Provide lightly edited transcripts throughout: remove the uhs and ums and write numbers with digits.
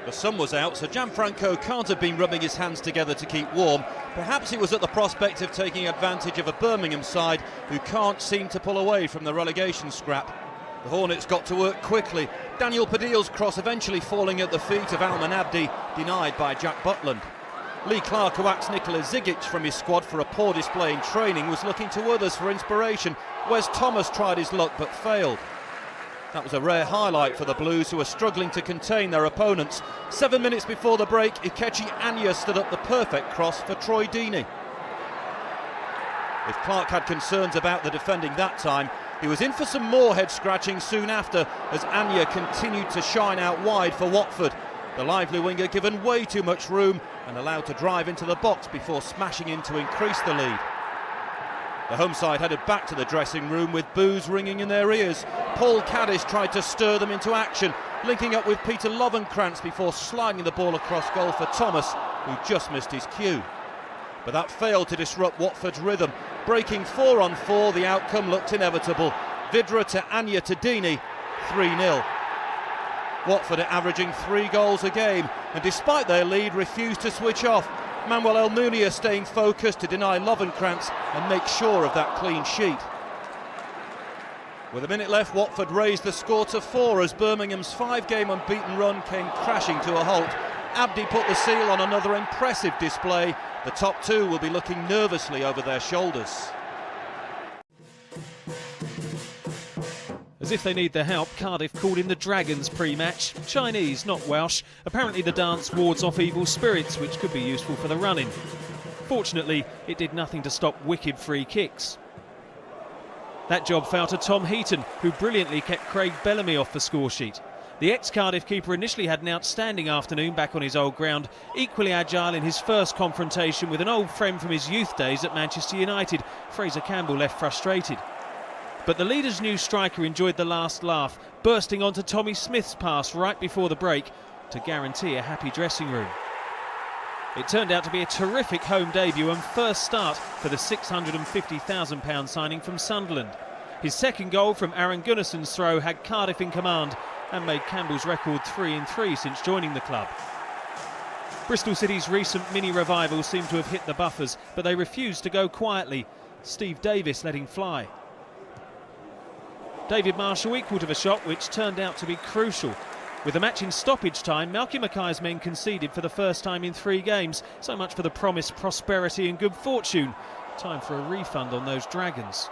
The sun was out, so Gianfranco can't have been rubbing his hands together to keep warm. Perhaps it was at the prospect of taking advantage of a Birmingham side who can't seem to pull away from the relegation scrap. The Hornets got to work quickly. Daniel Padil's cross eventually falling at the feet of Alman Abdi, denied by Jack Butland. Lee Clark, who axed Nikola Zigic from his squad for a poor display in training, was looking to others for inspiration. Wes Thomas tried his luck but failed. That was a rare highlight for the Blues, who were struggling to contain their opponents. 7 minutes before the break, Ikechi Anya stood up the perfect cross for Troy Deeney. If Clark had concerns about the defending that time, he was in for some more head-scratching soon after, as Anya continued to shine out wide for Watford. The lively winger given way too much room and allowed to drive into the box before smashing in to increase the lead. The home side headed back to the dressing room with boos ringing in their ears. Paul Caddis tried to stir them into action, linking up with Peter Lovenkrantz before sliding the ball across goal for Thomas, who just missed his cue. But that failed to disrupt Watford's rhythm. Breaking 4 on 4, the outcome looked inevitable. Vidra to Anya to Deeney, 3-0. Watford are averaging 3 goals a game, and despite their lead, refused to switch off. Manuel El Munia staying focused to deny Lovenkrantz and make sure of that clean sheet. With a minute left, Watford raised the score to 4 as Birmingham's 5-game unbeaten run came crashing to a halt. Abdi put the seal on another impressive display. The top two will be looking nervously over their shoulders. As if they need their help, Cardiff called in the Dragons pre-match. Chinese, not Welsh. Apparently the dance wards off evil spirits, which could be useful for the run-in. Fortunately, it did nothing to stop wicked free kicks. That job fell to Tom Heaton, who brilliantly kept Craig Bellamy off the score sheet. The ex-Cardiff keeper initially had an outstanding afternoon back on his old ground, equally agile in his first confrontation with an old friend from his youth days at Manchester United. Fraser Campbell left frustrated. But the leader's new striker enjoyed the last laugh, bursting onto Tommy Smith's pass right before the break to guarantee a happy dressing room. It turned out to be a terrific home debut and first start for the £650,000 signing from Sunderland. His second goal from Aaron Gunnarsson's throw had Cardiff in command and made Campbell's record 3-3 since joining the club. Bristol City's recent mini-revival seemed to have hit the buffers, but they refused to go quietly. Steve Davis letting fly. David Marshall equal to the shot, which turned out to be crucial. With the match in stoppage time, Malky Mackay's men conceded for the first time in 3 games. So much for the promised prosperity and good fortune. Time for a refund on those Dragons.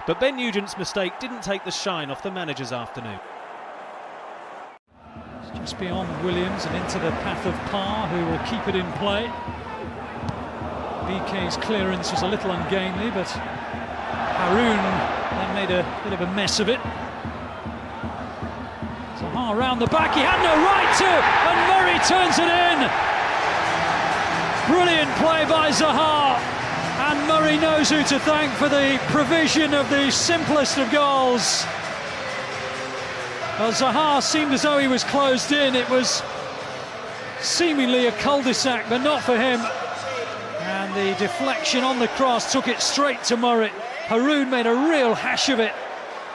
But Ben Nugent's mistake didn't take the shine off the manager's afternoon. It's just beyond Williams and into the path of Parr, who will keep it in play. BK's clearance was a little ungainly, but Haroun then made a bit of a mess of it. Zaha round the back, he had no right to, and Murray turns it in. Brilliant play by Zaha, and Murray knows who to thank for the provision of the simplest of goals. Well, Zaha seemed as though he was closed in. It was seemingly a cul-de-sac, but not for him. And the deflection on the cross took it straight to Murray. Haroun made a real hash of it,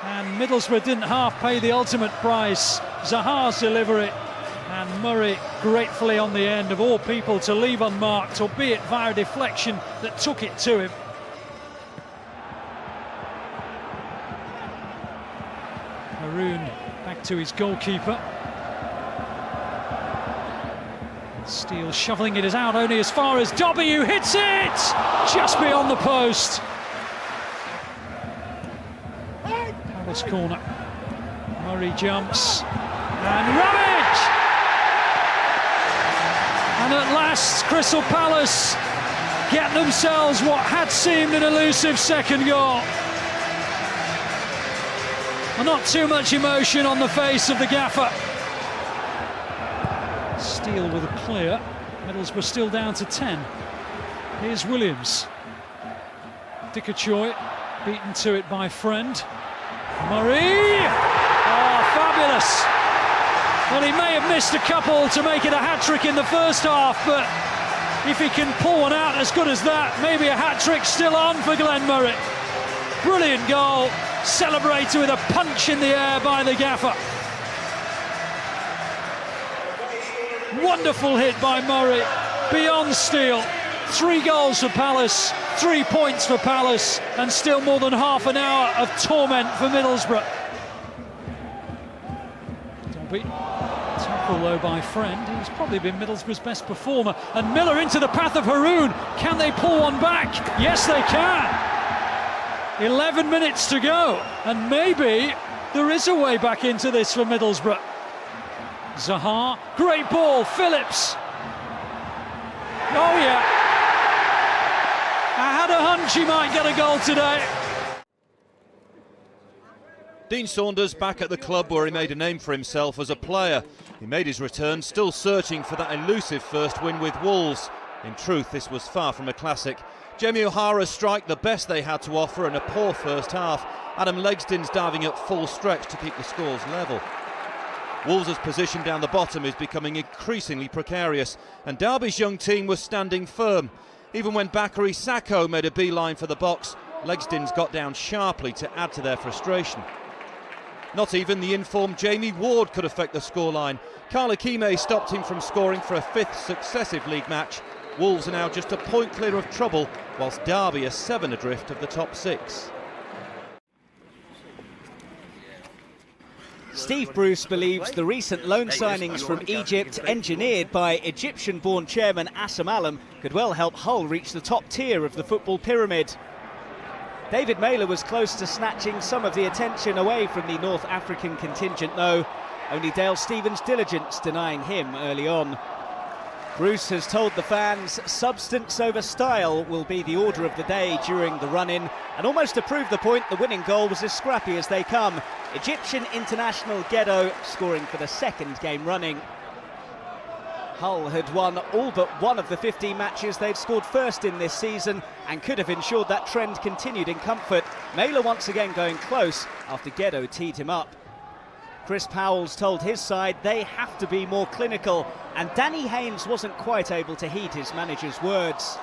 and Middlesbrough didn't half pay the ultimate price. Zaha's delivery, and Murray gratefully on the end, of all people to leave unmarked, albeit via a deflection that took it to him. Haroun back to his goalkeeper. Steele shoveling it out only as far as W hits it just beyond the post. Palace corner. Murray jumps and Ramage. And at last, Crystal Palace get themselves what had seemed an elusive second goal. Well, not too much emotion on the face of the gaffer. Steele with a clear. Middlesbrough still down to 10. Here's Williams. Dickachoy beaten to it by Friend. Murray! Oh, fabulous! Well, he may have missed a couple to make it a hat-trick in the first half, but if he can pull one out as good as that, maybe a hat-trick still on for Glenn Murray. Brilliant goal, celebrated with a punch in the air by the gaffer. Wonderful hit by Murray, beyond steel. 3 goals for Palace, 3 points for Palace, and still more than half an hour of torment for Middlesbrough. Dobby, tackle though by Friend, who's probably been Middlesbrough's best performer, and Miller into the path of Haroun. Can they pull one back? Yes, they can. 11 minutes to go, and maybe there is a way back into this for Middlesbrough. Zaha, great ball, Phillips. Oh yeah. I had a hunch he might get a goal today. Dean Saunders back at the club where he made a name for himself as a player. He made his return, still searching for that elusive first win with Wolves. In truth, this was far from a classic. Jamie O'Hara's strike the best they had to offer in a poor first half. Adam Legston's diving at full stretch to keep the scores level. Wolves' position down the bottom is becoming increasingly precarious, and Derby's young team was standing firm. Even when Bakary Sakho made a beeline for the box, Legston's got down sharply to add to their frustration. Not even the informed Jamie Ward could affect the scoreline. Carla Kime stopped him from scoring for a 5th successive league match. Wolves are now just a point clear of trouble, whilst Derby are 7 adrift of the top 6. Steve Bruce believes the recent loan signings from Egypt, engineered by Egyptian-born chairman Assam Allam, could well help Hull reach the top tier of the football pyramid. David Mailer was close to snatching some of the attention away from the North African contingent, though. Only Dale Stevens' diligence denying him early on. Bruce has told the fans substance over style will be the order of the day during the run-in, and almost to prove the point, the winning goal was as scrappy as they come. Egyptian international Ghetto scoring for the 2nd game running. Hull had won all but one of the 15 matches they'd scored first in this season and could have ensured that trend continued in comfort. Mailer once again going close after Ghetto teed him up. Chris Powell's told his side they have to be more clinical, and Danny Haynes wasn't quite able to heed his manager's words.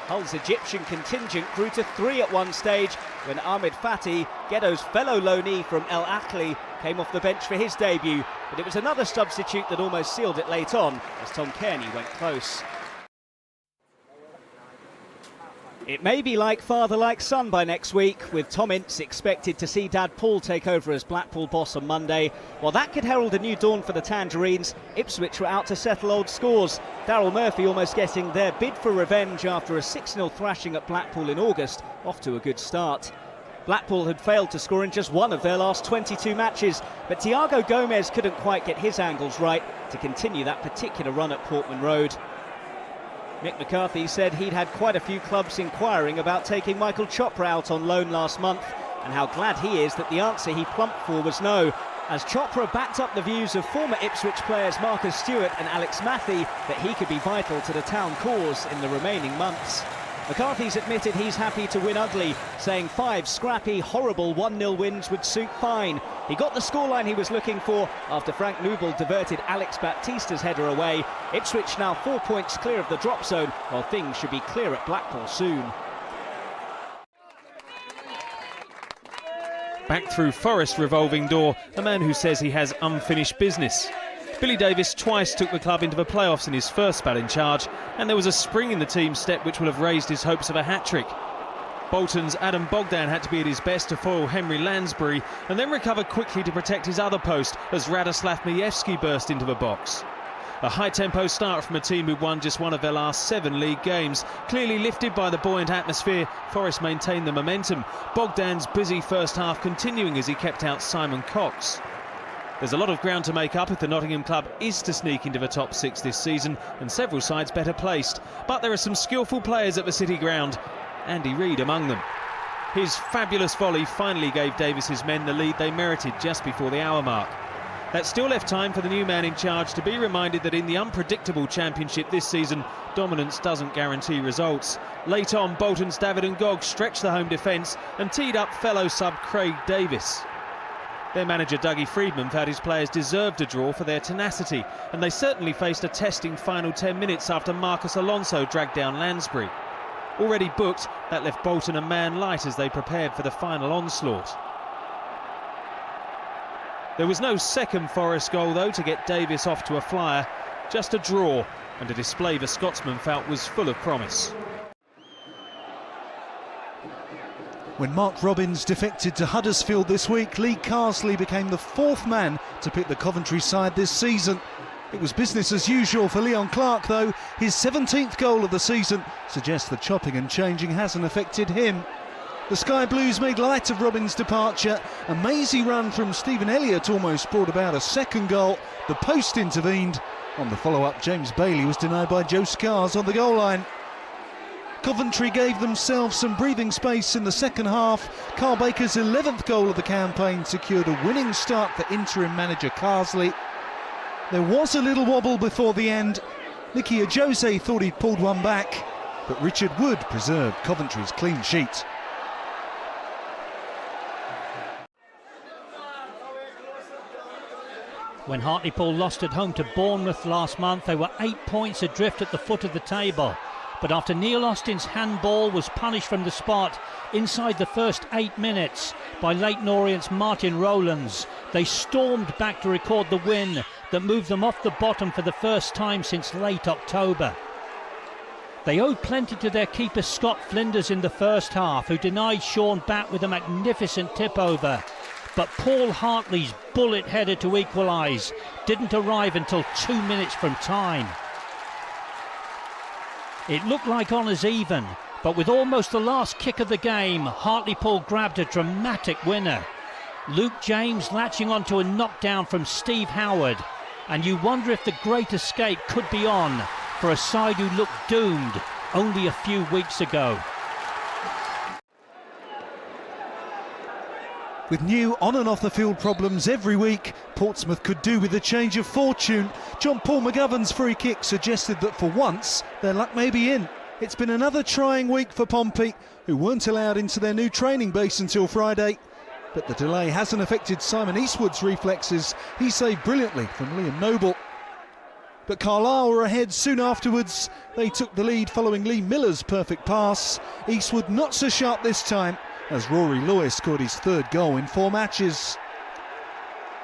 Hull's Egyptian contingent grew to 3 at one stage when Ahmed Fatih, Ghetto's fellow loanee from El Ahly, came off the bench for his debut, but it was another substitute that almost sealed it late on as Tom Kearney went close. It may be like father like son by next week, with Tom Ince expected to see Dad Paul take over as Blackpool boss on Monday. While that could herald a new dawn for the Tangerines, Ipswich were out to settle old scores. Daryl Murphy almost getting their bid for revenge after a 6-0 thrashing at Blackpool in August, off to a good start. Blackpool had failed to score in just one of their last 22 matches, but Thiago Gomez couldn't quite get his angles right to continue that particular run at Portman Road. Mick McCarthy said he'd had quite a few clubs inquiring about taking Michael Chopra out on loan last month, and how glad he is that the answer he plumped for was no, as Chopra backed up the views of former Ipswich players Marcus Stewart and Alex Matthey that he could be vital to the town cause in the remaining months. McCarthy's admitted he's happy to win ugly, saying 5 scrappy, horrible 1-0 wins would suit fine. He got the scoreline he was looking for after Frank Noubel diverted Alex Baptista's header away. Ipswich now 4 points clear of the drop zone, while things should be clear at Blackpool soon. Back through Forest's revolving door, a man who says he has unfinished business. Billy Davies twice took the club into the playoffs in his first spell in charge, and there was a spring in the team's step which will have raised his hopes of a hat-trick. Bolton's Adam Bogdan had to be at his best to foil Henry Lansbury and then recover quickly to protect his other post as Radoslav Majewski burst into the box. A high-tempo start from a team who won just one of their last 7 league games. Clearly lifted by the buoyant atmosphere, Forest maintained the momentum. Bogdan's busy first half continuing as he kept out Simon Cox. There's a lot of ground to make up if the Nottingham club is to sneak into the top 6 this season, and several sides better placed. But there are some skillful players at the City Ground, Andy Reid among them. His fabulous volley finally gave Davies' men the lead they merited just before the hour mark. That still left time for the new man in charge to be reminded that in the unpredictable Championship this season, dominance doesn't guarantee results. Late on, Bolton's David Ngog stretched the home defence and teed up fellow sub Craig Davis. Their manager Dougie Freedman felt his players deserved a draw for their tenacity, and they certainly faced a testing final 10 minutes after Marcus Alonso dragged down Lansbury. Already booked, that left Bolton a man light as they prepared for the final onslaught. There was no second Forest goal though to get Davis off to a flyer. Just a draw, and a display the Scotsman felt was full of promise. When Mark Robins defected to Huddersfield this week, Lee Carsley became the fourth man to pick the Coventry side this season. It was business as usual for Leon Clark, though. His 17th goal of the season suggests the chopping and changing hasn't affected him. The Sky Blues made light of Robins' departure. A mazy run from Stephen Elliott almost brought about a second goal. The post intervened. On the follow-up, James Bailey was denied by Joe Scars on the goal line. Coventry gave themselves some breathing space in the second half. Carl Baker's 11th goal of the campaign secured a winning start for interim manager Carsley. There was a little wobble before the end. Nicky Ajose thought he'd pulled one back, but Richard Wood preserved Coventry's clean sheet. When Hartlepool lost at home to Bournemouth last month, they were 8 points adrift at the foot of the table. But after Neil Austin's handball was punished from the spot inside the first 8 minutes by Leyton Orient's Martin Rowlands, they stormed back to record the win that moved them off the bottom for the first time since late October. They owed plenty to their keeper Scott Flinders in the first half, who denied Sean Batt with a magnificent tip-over. But Paul Hartley's bullet header to equalise didn't arrive until 2 minutes from time. It looked like honours even, but with almost the last kick of the game, Hartlepool grabbed a dramatic winner. Luke James latching onto a knockdown from Steve Howard, and you wonder if the great escape could be on for a side who looked doomed only a few weeks ago. With new on and off the field problems every week, Portsmouth could do with a change of fortune. John Paul McGovern's free kick suggested that for once their luck may be in. It's been another trying week for Pompey, who weren't allowed into their new training base until Friday. But the delay hasn't affected Simon Eastwood's reflexes. He saved brilliantly from Liam Noble. But Carlisle were ahead soon afterwards. They took the lead following Lee Miller's perfect pass. Eastwood not so sharp this time, as Rory Lewis scored his third goal in 4 matches.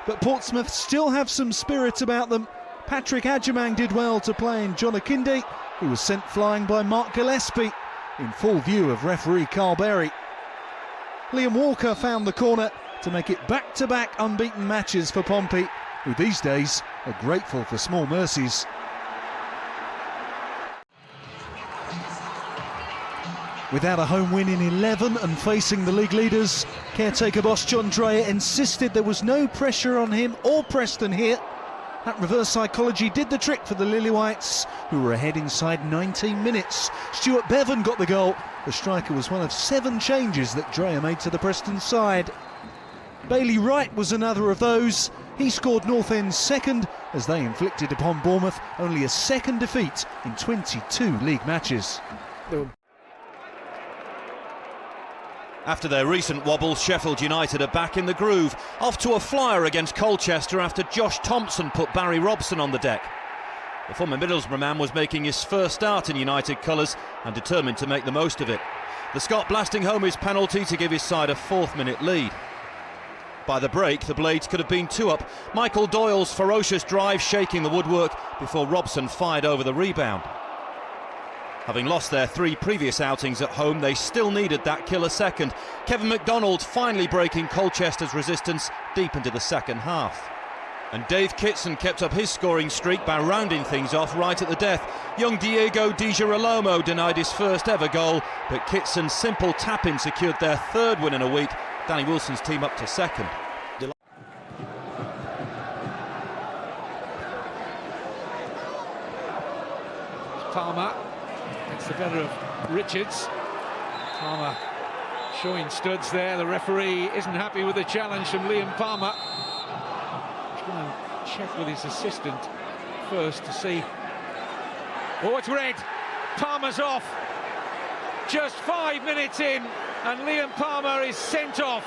But Portsmouth still have some spirit about them. Patrick Adjemang did well to play in John Akinde, who was sent flying by Mark Gillespie, in full view of referee Carl Berry. Liam Walker found the corner to make it back-to-back unbeaten matches for Pompey, who these days are grateful for small mercies. Without a home win in 11 and facing the league leaders, caretaker boss John Dreyer insisted there was no pressure on him or Preston here. That reverse psychology did the trick for the Lilywhites, who were ahead inside 19 minutes. Stuart Bevan got the goal. The striker was one of 7 changes that Dreyer made to the Preston side. Bailey Wright was another of those. He scored North End's second, as they inflicted upon Bournemouth only a second defeat in 22 league matches. After their recent wobble, Sheffield United are back in the groove, off to a flyer against Colchester after Josh Thompson put Barry Robson on the deck. The former Middlesbrough man was making his first start in United colours and determined to make the most of it. The Scot blasting home his penalty to give his side a 4th-minute lead. By the break, the Blades could have been 2 up. Michael Doyle's ferocious drive shaking the woodwork before Robson fired over the rebound. Having lost their 3 previous outings at home, they still needed that killer second. Kevin McDonald finally breaking Colchester's resistance deep into the second half. And Dave Kitson kept up his scoring streak by rounding things off right at the death. Young Diego Di Girolamo denied his first ever goal, but Kitson's simple tap-in secured their 3rd win in a week. Danny Wilson's team up to 2nd. Palmer gets the better of Richards. Palmer showing studs there. The referee isn't happy with the challenge from Liam Palmer. He's going to check with his assistant first to see. Oh, it's red. Palmer's off. Just 5 minutes in, and Liam Palmer is sent off.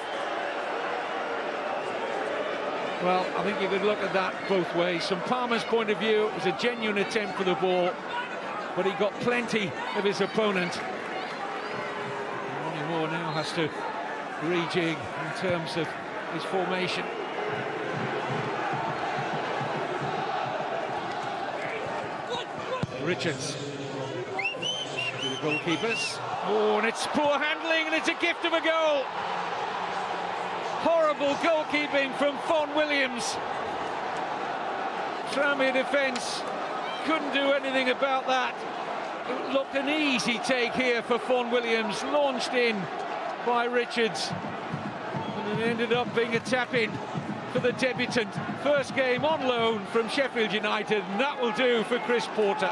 Well, I think you could look at that both ways. From Palmer's point of view, it was a genuine attempt for the ball, but he got plenty of his opponent. Ronnie Moore now has to rejig in terms of his formation. Richards to the goalkeepers. Oh, and it's poor handling, and it's a gift of a goal. Horrible goalkeeping from Fon Williams. Tranmere defence couldn't do anything about that. It looked an easy take here for Fon Williams, launched in by Richards, and it ended up being a tap-in for the debutant. First game on loan from Sheffield United, and that will do for Chris Porter.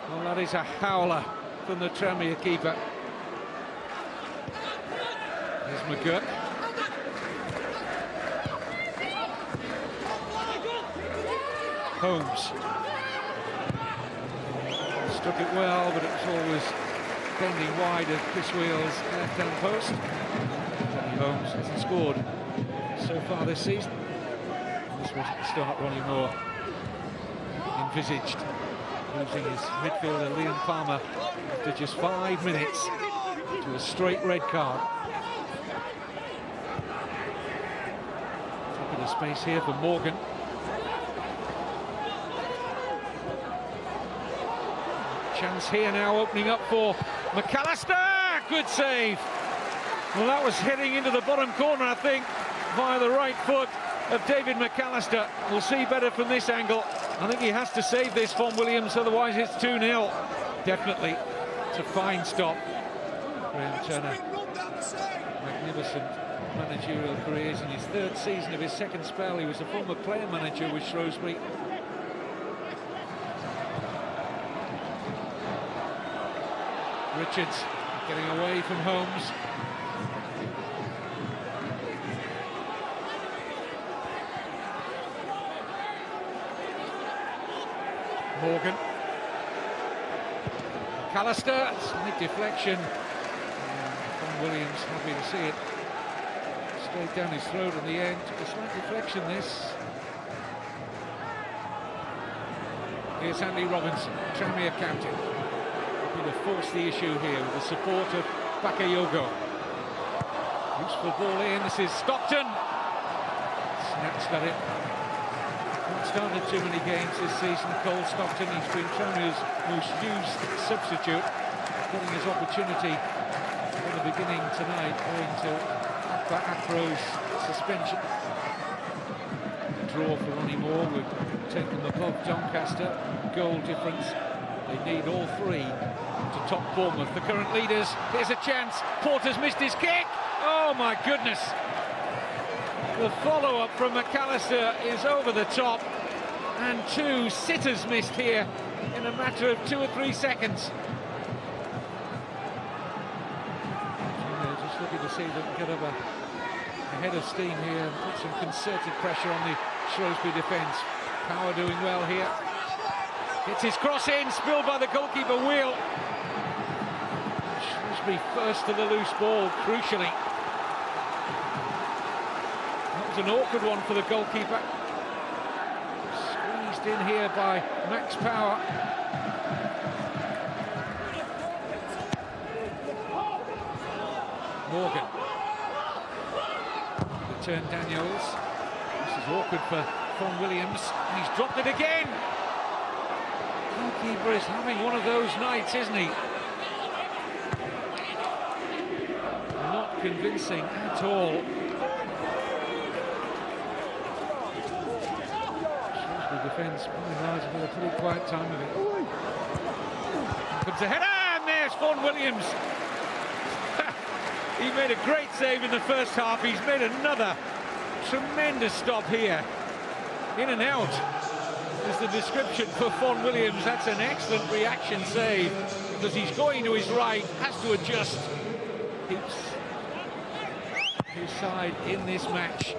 Well, that is a howler from the Tranmere keeper. There's McGurk. Holmes. Struck it well, but it was always bending wide of Chris Wheel's left-hand post. Danny Holmes hasn't scored so far this season. This was the start Ronnie Moore envisaged, losing his midfielder Liam Palmer after just 5 minutes to a straight red card. Top of the space here for Morgan. Chance here now opening up for McAllister. Good save. Well, that was heading into the bottom corner, I think, via the right foot of David McAllister. We'll see better from this angle. I think he has to save this, Fon Williams, otherwise it's 2-0. Definitely. It's a fine stop. Graham Turner, magnificent managerial careers. In his 3rd season of his 2nd spell, he was a former player manager with Shrewsbury. Richards getting away from Holmes. Morgan. McAllister, slight deflection. Fon Williams happy to see it. Straight down his throat in the end. A slight deflection this. Here's Andy Robinson, Tranmere captain. To force the issue here with the support of Bakayoko. Useful ball in. This is Stockton. Snatched at it. Not started too many games this season. Cole Stockton, he's been Tranmere's most used substitute, getting his opportunity from the beginning tonight owing to Akro's suspension. Draw for Ronnie Moore. We've taken them above Doncaster. Goal difference. They need all 3 to top Bournemouth, the current leaders. Here's a chance. Porter's missed his kick. Oh my goodness. The follow-up from McAllister is over the top, and 2 sitters missed here in a matter of 2 or 3 seconds. Just looking to see if they can get up a head of steam here and put some concerted pressure on the Shrewsbury defence. Power doing well here. It's his cross in, spilled by the goalkeeper Wheel. Shrewsbury first to the loose ball, crucially. That was an awkward one for the goalkeeper. Squeezed in here by Max Power. Morgan. Return Daniels. This is awkward for Fon Williams. And he's dropped it again. Goalkeeper is having one of those nights, isn't he? Not convincing at all. Shrewsbury defence, by and large, have had a pretty quiet time of it. Comes a header, and there's Fon Williams. He made a great save in the first half. He's made another tremendous stop here. In and out is the description for Fon Williams. That's an excellent reaction save, because he's going to his right, has to adjust. Keeps his side in this match.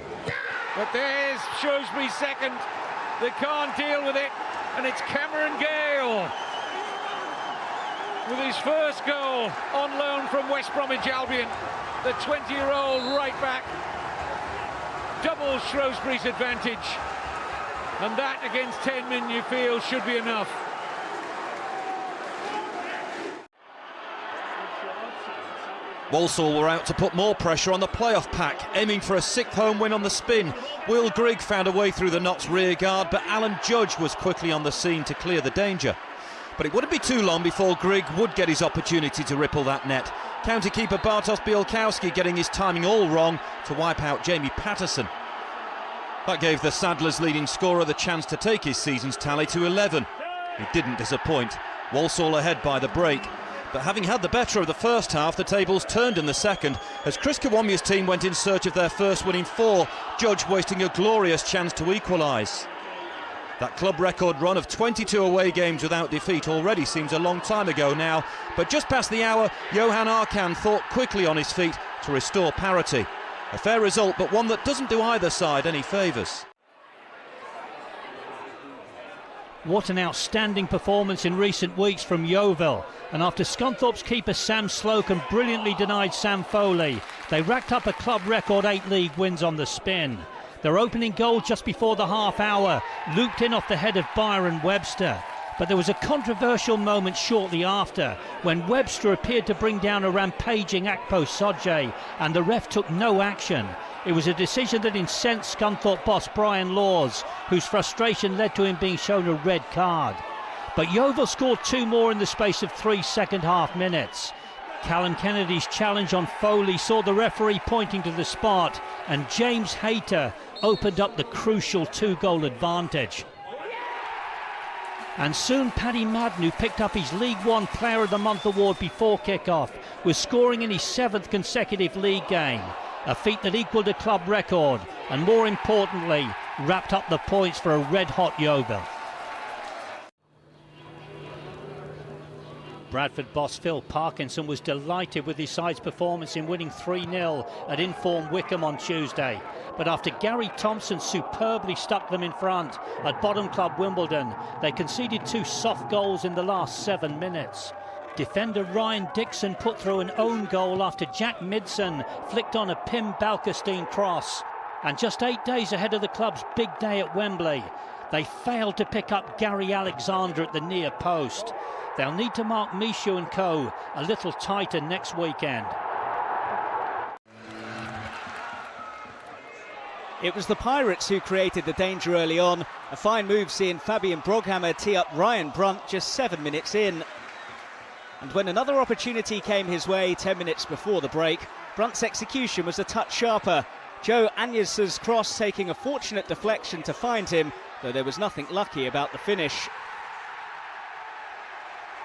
But there's Shrewsbury's second. They can't deal with it, and it's Cameron Gale with his first goal on loan from West Bromwich Albion. The 20-year-old right back doubles Shrewsbury's advantage, and that against 10 men, you feel, should be enough. Walsall were out to put more pressure on the playoff pack, aiming for a 6th home win on the spin. Will Grigg found a way through the Notts rear guard, but Alan Judge was quickly on the scene to clear the danger. But it wouldn't be too long before Grigg would get his opportunity to ripple that net. County keeper Bartosz Bielkowski getting his timing all wrong to wipe out Jamie Patterson. That gave the Saddlers' leading scorer the chance to take his season's tally to 11. He didn't disappoint. Walsall ahead by the break. But having had the better of the first half, the tables turned in the second as Chris Kiwomya's team went in search of their first win in 4, Judge wasting a glorious chance to equalise. That club record run of 22 away games without defeat already seems a long time ago now, but just past the hour, Johan Arkan thought quickly on his feet to restore parity. A fair result, but one that doesn't do either side any favours. What an outstanding performance in recent weeks from Yeovil. And after Scunthorpe's keeper Sam Slocum brilliantly denied Sam Foley, they racked up a club record 8 league wins on the spin. Their opening goal just before the half hour looped in off the head of Byron Webster. But there was a controversial moment shortly after when Webster appeared to bring down a rampaging Akpo Sodje and the ref took no action. It was a decision that incensed Scunthorpe boss Brian Laws, whose frustration led to him being shown a red card. But Yeovil scored 2 more in the space of 3 second-half minutes. Callum Kennedy's challenge on Foley saw the referee pointing to the spot, and James Hayter opened up the crucial 2-goal advantage. And soon Paddy Madden, who picked up his League One Player of the Month award before kick-off, was scoring in his 7th consecutive league game. A feat that equalled a club record and, more importantly, wrapped up the points for a red-hot Yeovil. Bradford boss Phil Parkinson was delighted with his side's performance in winning 3-0 at informed Wickham on Tuesday. But after Gary Thompson superbly stuck them in front at bottom club Wimbledon, they conceded 2 soft goals in the last 7 minutes. Defender Ryan Dixon put through an own goal after Jack Midson flicked on a Pim Balkestein cross. And just 8 days ahead of the club's big day at Wembley, they failed to pick up Gary Alexander at the near post. They'll need to mark Michu and co a little tighter next weekend. It was the Pirates who created the danger early on. A fine move seeing Fabian Broghammer tee up Ryan Brunt just 7 minutes in. And when another opportunity came his way 10 minutes before the break, Brunt's execution was a touch sharper. Joe Agnes's cross taking a fortunate deflection to find him, though there was nothing lucky about the finish.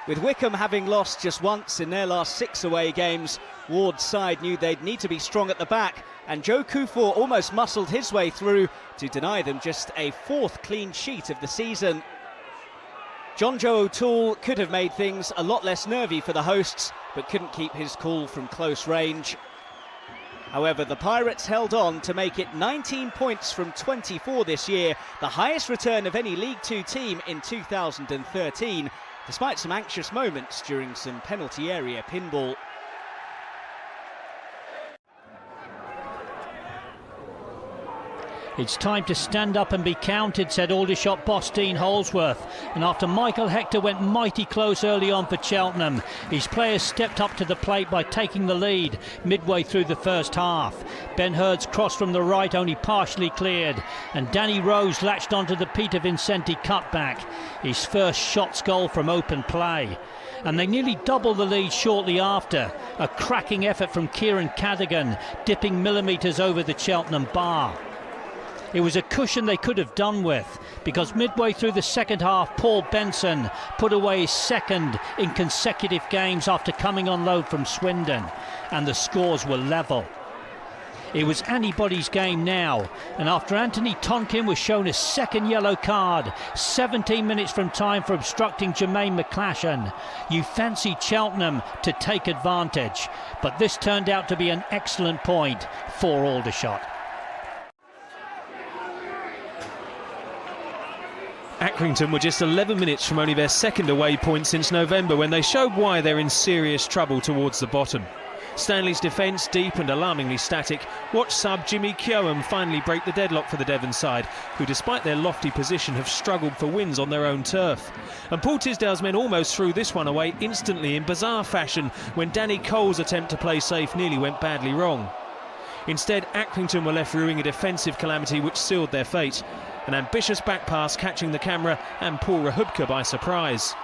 With Wickham having lost just once in their last 6 away games, Ward's side knew they'd need to be strong at the back, and Joe Kufor almost muscled his way through to deny them just a 4th clean sheet of the season. John Joe O'Toole could have made things a lot less nervy for the hosts, but couldn't keep his cool from close range. However, the Pirates held on to make it 19 points from 24 this year, the highest return of any League Two team in 2013, despite some anxious moments during some penalty area pinball. It's time to stand up and be counted, said Aldershot boss Dean Holsworth. And after Michael Hector went mighty close early on for Cheltenham, his players stepped up to the plate by taking the lead midway through the first half. Ben Hurd's cross from the right only partially cleared, and Danny Rose latched onto the Peter Vincenti cutback, his first shots goal from open play. And they nearly doubled the lead shortly after. A cracking effort from Kieran Cadogan, dipping millimetres over the Cheltenham bar. It was a cushion they could have done with, because midway through the second half, Paul Benson put away his 2nd in consecutive games after coming on loan from Swindon, and the scores were level. It was anybody's game now, and after Anthony Tonkin was shown a 2nd yellow card, 17 minutes from time for obstructing Jermaine McClashen, you fancied Cheltenham to take advantage, but this turned out to be an excellent point for Aldershot. Accrington were just 11 minutes from only their 2nd away point since November, when they showed why they're in serious trouble towards the bottom. Stanley's defence, deep and alarmingly static, watched sub Jimmy Keogham finally break the deadlock for the Devon side, who despite their lofty position have struggled for wins on their own turf. And Paul Tisdale's men almost threw this one away instantly in bizarre fashion when Danny Cole's attempt to play safe nearly went badly wrong. Instead, Accrington were left ruining a defensive calamity which sealed their fate. An ambitious back pass catching the camera and Paul Rahubka by surprise.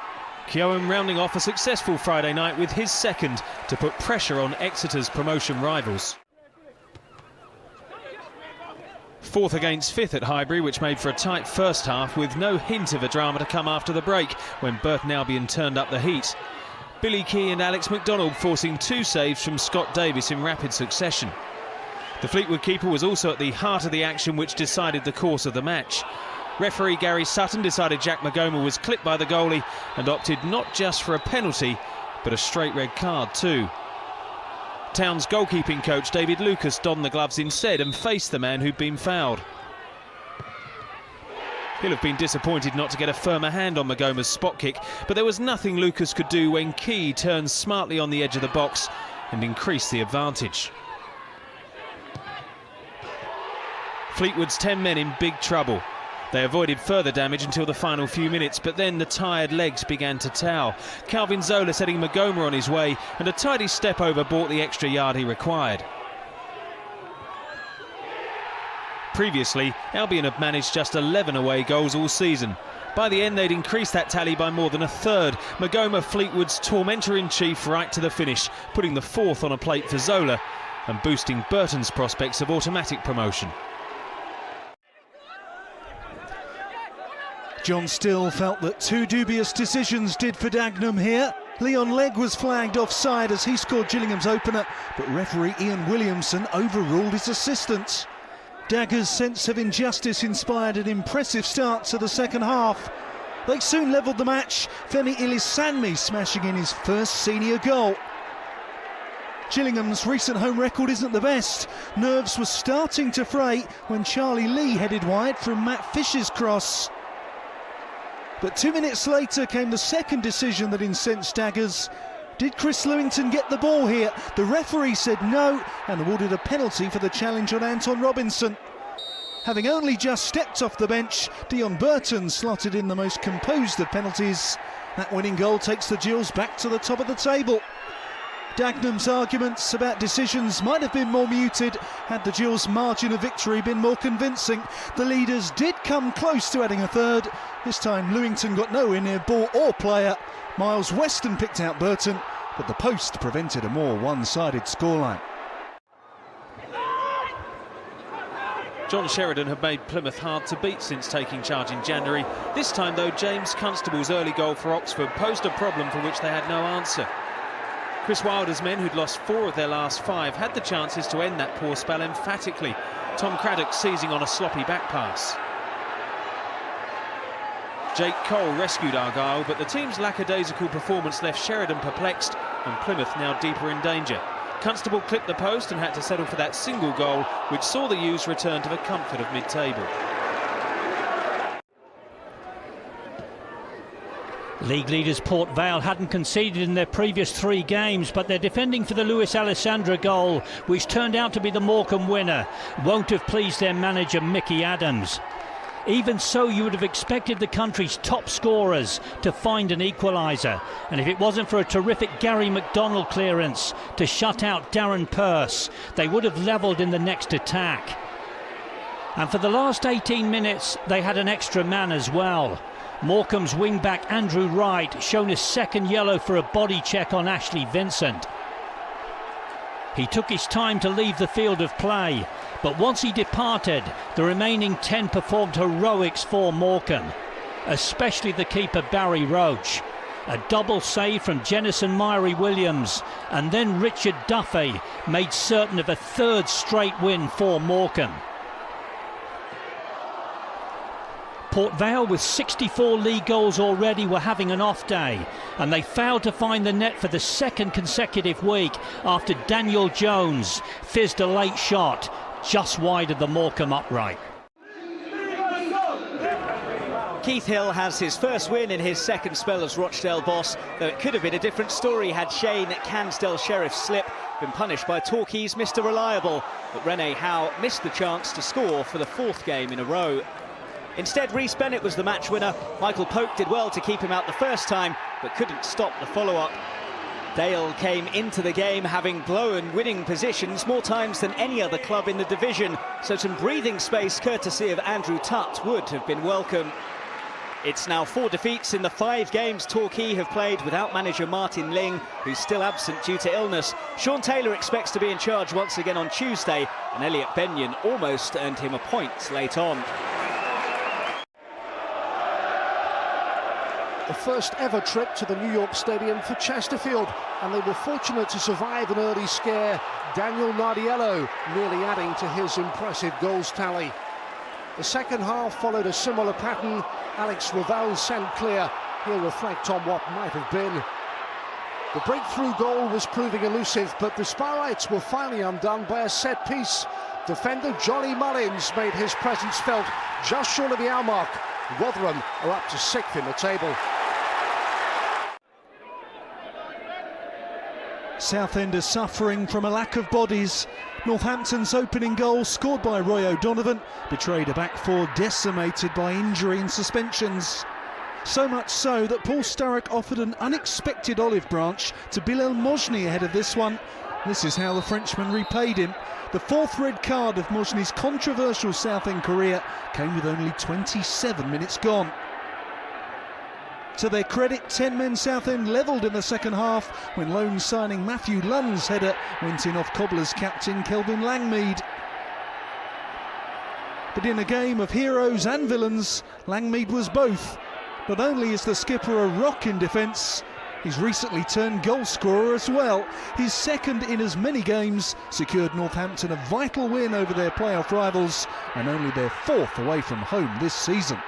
Keogham rounding off a successful Friday night with his second to put pressure on Exeter's promotion rivals. Fourth against fifth at Highbury, which made for a tight first half with no hint of a drama to come after the break when Burton Albion turned up the heat. Billy Key and Alex MacDonald forcing 2 saves from Scott Davis in rapid succession. The Fleetwood keeper was also at the heart of the action which decided the course of the match. Referee Gary Sutton decided Jack Magoma was clipped by the goalie and opted not just for a penalty, but a straight red card too. Town's goalkeeping coach David Lucas donned the gloves instead and faced the man who'd been fouled. He'll have been disappointed not to get a firmer hand on Magoma's spot kick, but there was nothing Lucas could do when Key turned smartly on the edge of the box and increased the advantage. Fleetwood's 10 men in big trouble. They avoided further damage until the final few minutes, but then the tired legs began to towel. Calvin Zola setting Magoma on his way, and a tidy step over bought the extra yard he required. Previously, Albion had managed just 11 away goals all season. By the end, they'd increased that tally by more than a third. Magoma, Fleetwood's tormentor-in-chief, right to the finish, putting the 4th on a plate for Zola and boosting Burton's prospects of automatic promotion. John Still felt that 2 dubious decisions did for Dagenham here. Leon Legg was flagged offside as he scored Gillingham's opener, but referee Ian Williamson overruled his assistant. Daggers' sense of injustice inspired an impressive start to the second half. They soon levelled the match, Femi Ilisanmi smashing in his first senior goal. Gillingham's recent home record isn't the best. Nerves were starting to fray when Charlie Lee headed wide from Matt Fish's cross. But 2 minutes later came the second decision that incensed Daggers. Did Chris Lewington get the ball here? The referee said no and awarded a penalty for the challenge on Anton Robinson. Having only just stepped off the bench, Dion Burton slotted in the most composed of penalties. That winning goal takes the Gills back to the top of the table. Dagenham's arguments about decisions might have been more muted had the Gills' margin of victory been more convincing. The leaders did come close to adding a third. This time Lewington got nowhere near ball or player. Miles Weston picked out Burton, but the post prevented a more one-sided scoreline. John Sheridan had made Plymouth hard to beat since taking charge in January. This time, though, James Constable's early goal for Oxford posed a problem for which they had no answer. Chris Wilder's men, who'd lost 4 of their last 5, had the chances to end that poor spell emphatically. Tom Craddock seizing on a sloppy back pass. Jake Cole rescued Argyle, but the team's lackadaisical performance left Sheridan perplexed and Plymouth now deeper in danger. Constable clipped the post and had to settle for that single goal, which saw the U's return to the comfort of mid-table. League leaders Port Vale hadn't conceded in their previous 3 games, but they're defending for the Luis Alessandra goal, which turned out to be the Morecambe winner. Won't have pleased their manager Mickey Adams. Even so, you would have expected the country's top scorers to find an equaliser, and if it wasn't for a terrific Gary McDonald clearance to shut out Darren Pearce, they would have levelled in the next attack. And for the last 18 minutes they had an extra man as well. Morecambe's wing-back Andrew Wright shown his second yellow for a body check on Ashley Vincent. He took his time to leave the field of play, but once he departed, the remaining 10 performed heroics for Morecambe, especially the keeper Barry Roach. A double save from Jennison Myrie Williams, and then Richard Duffy made certain of a 3rd straight win for Morecambe. Port Vale, with 64 league goals already, were having an off day, and they failed to find the net for the 2nd consecutive week after Daniel Jones fizzed a late shot just wide of the Morecambe upright. Keith Hill has his first win in his 2nd spell as Rochdale boss, though it could have been a different story had Shane Cansdale Sheriff slip been punished by Torquay's Mr. Reliable, but Rene Howe missed the chance to score for the 4th game in a row. Instead, Rhys Bennett was the match winner. Michael Pope did well to keep him out the first time, but couldn't stop the follow-up. Dale came into the game having blown winning positions more times than any other club in the division, so some breathing space courtesy of Andrew Tutt would have been welcome. It's now 4 defeats in the 5 games Torquay have played without manager Martin Ling, who's still absent due to illness. Sean Taylor expects to be in charge once again on Tuesday, and Elliot Benyon almost earned him a point late on. The first ever trip to the New York Stadium for Chesterfield, and they were fortunate to survive an early scare. Daniel Nardiello nearly adding to his impressive goals tally. The second half followed a similar pattern. Alex Raval sent clear. He'll reflect on what might have been. The breakthrough goal was proving elusive, but the Sparrites were finally undone by a set piece. Defender Jolly Mullins made his presence felt just short of the hour mark. Rotherham are up to 6th in the table. Southend are suffering from a lack of bodies. Northampton's opening goal, scored by Roy O'Donovan, betrayed a back four decimated by injury and suspensions. So much so that Paul Sturrock offered an unexpected olive branch to Bilal Mojni ahead of this one. This is how the Frenchman repaid him. The 4th red card of Mojni's controversial Southend career came with only 27 minutes gone. To their credit, 10 men Southend levelled in the second half when loan signing Matthew Lunn's header went in off Cobblers captain Kelvin Langmead. But in a game of heroes and villains, Langmead was both. Not only is the skipper a rock in defence, he's recently turned goal scorer as well. His second in as many games secured Northampton a vital win over their playoff rivals and only their 4th away from home this season.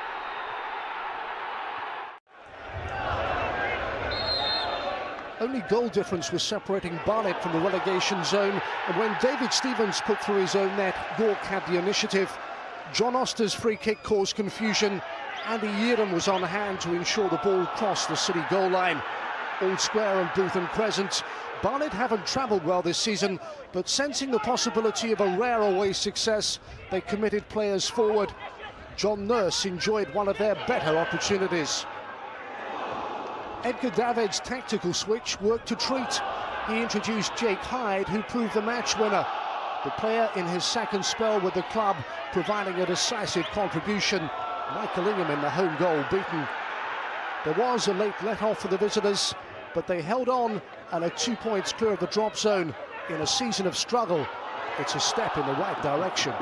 Only goal difference was separating Barnet from the relegation zone, and when David Stevens put through his own net, York had the initiative. John Oster's free kick caused confusion. Andy Yeadham was on hand to ensure the ball crossed the City goal line. Old Square and Booth and Crescent. Barnet haven't travelled well this season, but sensing the possibility of a rare away success, they committed players forward. John Nurse enjoyed one of their better opportunities. Edgar David's tactical switch worked a treat. He introduced Jake Hyde, who proved the match winner. The player in his second spell with the club, providing a decisive contribution. Michael Ingham in the home goal beaten. There was a late let-off for the visitors, but they held on and are 2 points clear of the drop zone. In a season of struggle, it's a step in the right direction.